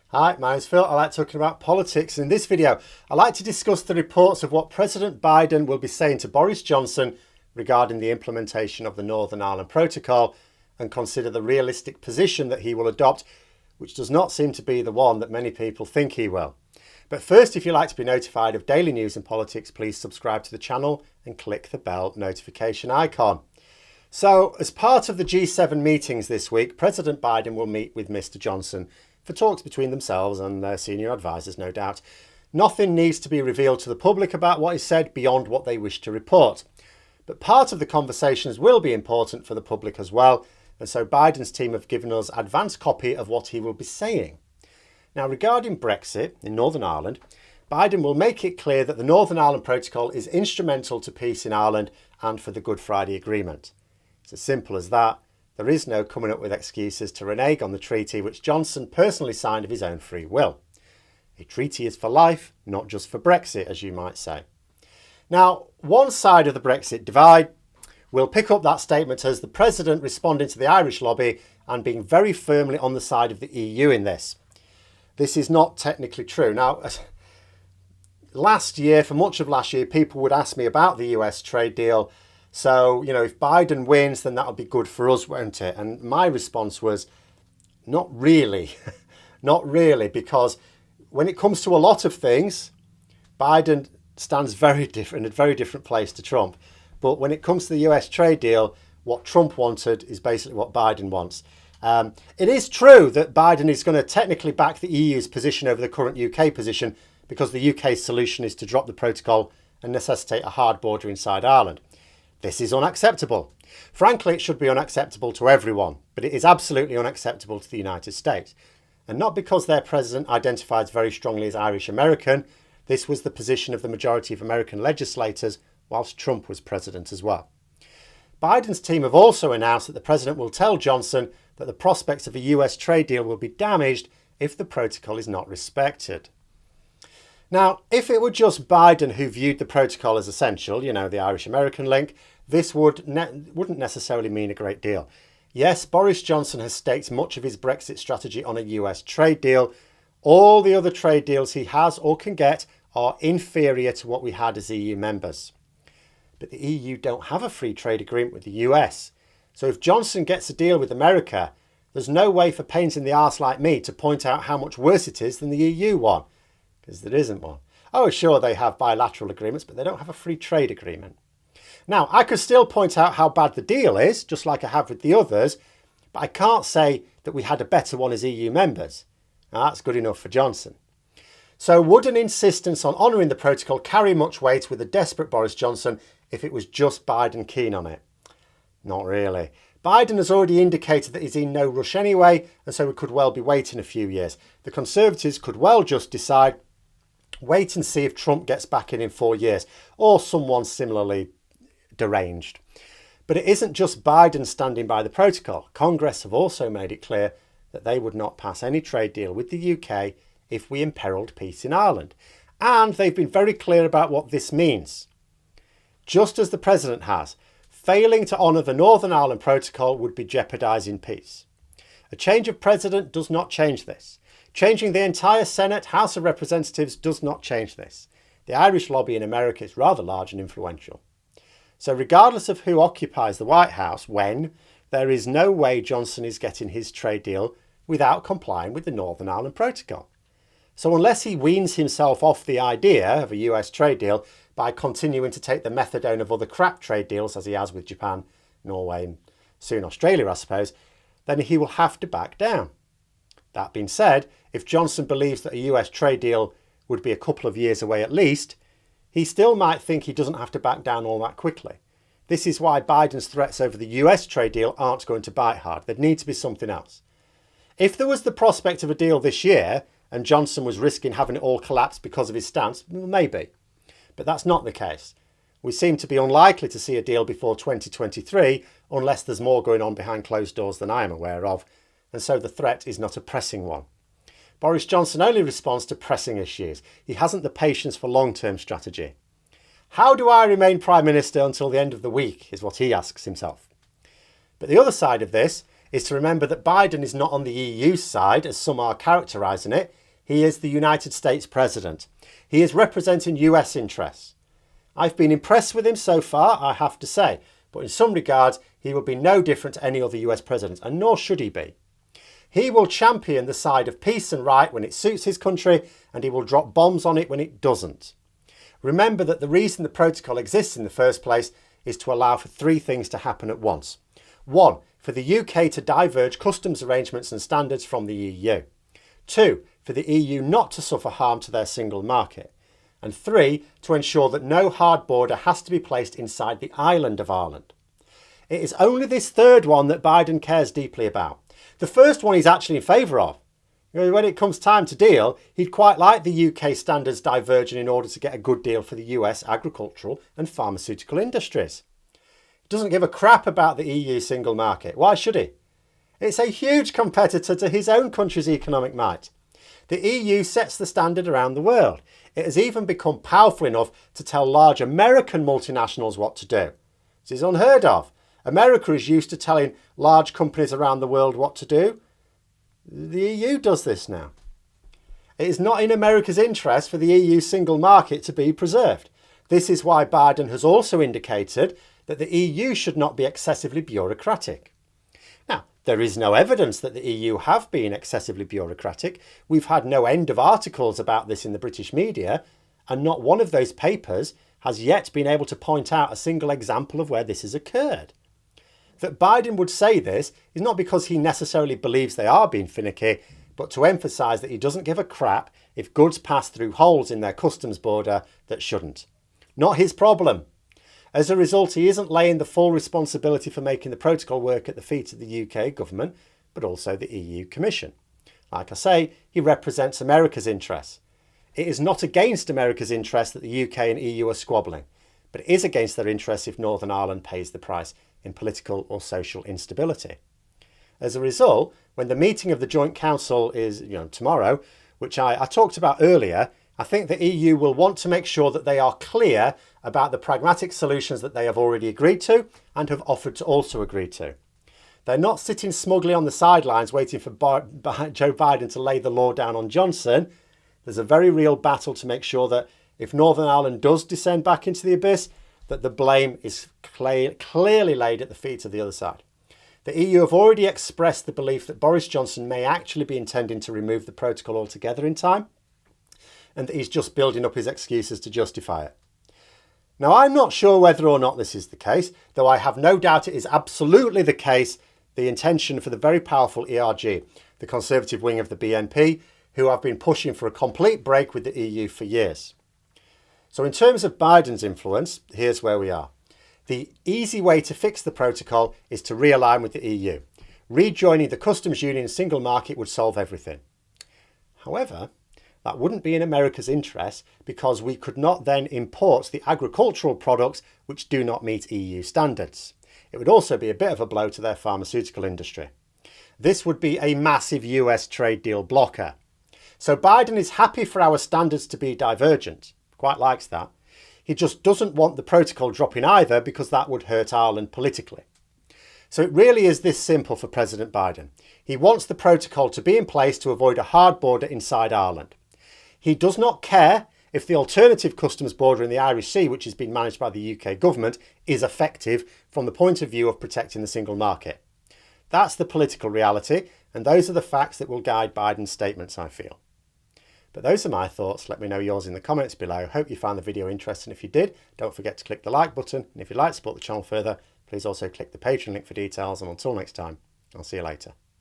Hi, my name's Phil. I like talking about politics. In this video, I like to discuss the reports of what President Biden will be saying to Boris Johnson regarding the implementation of the Northern Ireland Protocol and consider the realistic position that he will adopt, which does not seem to be the one that many people think he will. But first, if you'd like to be notified of daily news and politics, please subscribe to the channel and click the bell notification icon. So, as part of the G7 meetings this week, President Biden will meet with Mr. Johnson for talks between themselves and their senior advisors, no doubt. Nothing needs to be revealed to the public about what is said beyond what they wish to report. But part of the conversations will be important for the public as well, and so Biden's team have given us advance copy of what he will be saying. Now, regarding Brexit in Northern Ireland, Biden will make it clear that the Northern Ireland Protocol is instrumental to peace in Ireland and for the Good Friday Agreement. It's as simple as that. There is no coming up with excuses to renege on the treaty which Johnson personally signed of his own free will. A treaty is for life, not just for Brexit, as you might say. Now, one side of the Brexit divide will pick up that statement as the President responding to the Irish lobby and being very firmly on the side of the EU in this. This is not technically true. Now, last year, for much of last year, people would ask me about the US trade deal. So, if Biden wins, then that'll be good for us, won't it? And my response was, not really. Not really, because when it comes to a lot of things, Biden stands in a very different place to Trump. But when it comes to the US trade deal, what Trump wanted is basically what Biden wants. It is true that Biden is going to technically back the EU's position over the current UK position because the UK's solution is to drop the protocol and necessitate a hard border inside Ireland. This is unacceptable. Frankly, it should be unacceptable to everyone, but it is absolutely unacceptable to the United States. And not because their president identifies very strongly as Irish American. This was the position of the majority of American legislators whilst Trump was president as well. Biden's team have also announced that the president will tell Johnson that the prospects of a US trade deal will be damaged if the protocol is not respected. Now, if it were just Biden who viewed the protocol as essential, the Irish-American link, this wouldn't necessarily mean a great deal. Yes, Boris Johnson has staked much of his Brexit strategy on a US trade deal. All the other trade deals he has or can get are inferior to what we had as EU members. But the EU don't have a free trade agreement with the US. So if Johnson gets a deal with America, there's no way for pains in the arse like me to point out how much worse it is than the EU one. Because there isn't one. Oh, sure, they have bilateral agreements, but they don't have a free trade agreement. Now, I could still point out how bad the deal is, just like I have with the others, but I can't say that we had a better one as EU members. Now, that's good enough for Johnson. So would an insistence on honouring the protocol carry much weight with a desperate Boris Johnson if it was just Biden keen on it? Not really. Biden has already indicated that he's in no rush anyway, and so we could well be waiting a few years. The Conservatives could well just decide, wait and see if Trump gets back in 4 years, or someone similarly deranged. But it isn't just Biden standing by the protocol. Congress have also made it clear that they would not pass any trade deal with the UK if we imperilled peace in Ireland. And they've been very clear about what this means. Just as the president has, failing to honour the Northern Ireland Protocol would be jeopardising peace. A change of president does not change this. Changing the entire Senate, House of Representatives does not change this. The Irish lobby in America is rather large and influential. So regardless of who occupies the White House when, there is no way Johnson is getting his trade deal without complying with the Northern Ireland Protocol. So unless he weans himself off the idea of a US trade deal by continuing to take the methadone of other crap trade deals as he has with Japan, Norway and soon Australia, I suppose, then he will have to back down. That being said, if Johnson believes that a US trade deal would be a couple of years away at least, he still might think he doesn't have to back down all that quickly. This is why Biden's threats over the US trade deal aren't going to bite hard. There'd need to be something else. If there was the prospect of a deal this year and Johnson was risking having it all collapse because of his stance, well, maybe. But that's not the case. We seem to be unlikely to see a deal before 2023 unless there's more going on behind closed doors than I am aware of, and so the threat is not a pressing one. Boris Johnson only responds to pressing issues. He hasn't the patience for long-term strategy. How do I remain Prime Minister until the end of the week is what he asks himself. But the other side of this is to remember that Biden is not on the EU side, as some are characterising it. He is the United States president. He is representing US interests. I've been impressed with him so far, I have to say, but in some regards, he will be no different to any other US president, and nor should he be. He will champion the side of peace and right when it suits his country, and he will drop bombs on it when it doesn't. Remember that the reason the protocol exists in the first place is to allow for three things to happen at once. 1, for the UK to diverge customs arrangements and standards from the EU. 2, for the EU not to suffer harm to their single market. And 3, to ensure that no hard border has to be placed inside the island of Ireland. It is only this third one that Biden cares deeply about. The first one he's actually in favour of. When it comes time to deal, he'd quite like the UK standards diverging in order to get a good deal for the US agricultural and pharmaceutical industries. He doesn't give a crap about the EU single market. Why should he? It's a huge competitor to his own country's economic might. The EU sets the standard around the world. It has even become powerful enough to tell large American multinationals what to do. This is unheard of. America is used to telling large companies around the world what to do. The EU does this now. It is not in America's interest for the EU single market to be preserved. This is why Biden has also indicated that the EU should not be excessively bureaucratic. Now, there is no evidence that the EU have been excessively bureaucratic. We've had no end of articles about this in the British media, and not one of those papers has yet been able to point out a single example of where this has occurred. That Biden would say this is not because he necessarily believes they are being finicky, but to emphasise that he doesn't give a crap if goods pass through holes in their customs border that shouldn't. Not his problem. As a result, he isn't laying the full responsibility for making the protocol work at the feet of the UK government, but also the EU Commission. Like I say, he represents America's interests. It is not against America's interests that the UK and EU are squabbling, but it is against their interests if Northern Ireland pays the price in political or social instability. As a result, when the meeting of the Joint Council is tomorrow, which I talked about earlier, I think the EU will want to make sure that they are clear about the pragmatic solutions that they have already agreed to and have offered to also agree to. They're not sitting smugly on the sidelines waiting for Joe Biden to lay the law down on Johnson. There's a very real battle to make sure that if Northern Ireland does descend back into the abyss, that the blame is clearly laid at the feet of the other side. The EU have already expressed the belief that Boris Johnson may actually be intending to remove the protocol altogether in time, and that he's just building up his excuses to justify it. Now, I'm not sure whether or not this is the case, though I have no doubt it is absolutely the case, the intention for the very powerful ERG, the Conservative wing of the BNP, who have been pushing for a complete break with the EU for years. So in terms of Biden's influence, here's where we are. The easy way to fix the protocol is to realign with the EU. Rejoining the customs union single market would solve everything. However, that wouldn't be in America's interest because we could not then import the agricultural products which do not meet EU standards. It would also be a bit of a blow to their pharmaceutical industry. This would be a massive US trade deal blocker. So Biden is happy for our standards to be divergent. Quite likes that. He just doesn't want the protocol dropping either because that would hurt Ireland politically. So it really is this simple for President Biden. He wants the protocol to be in place to avoid a hard border inside Ireland. He does not care if the alternative customs border in the Irish Sea, which is being managed by the UK government, is effective from the point of view of protecting the single market. That's the political reality, and those are the facts that will guide Biden's statements, I feel. But those are my thoughts. Let me know yours in the comments below. Hope you found the video interesting. If you did, don't forget to click the like button. And if you'd like to support the channel further, please also click the Patreon link for details. And until next time, I'll see you later.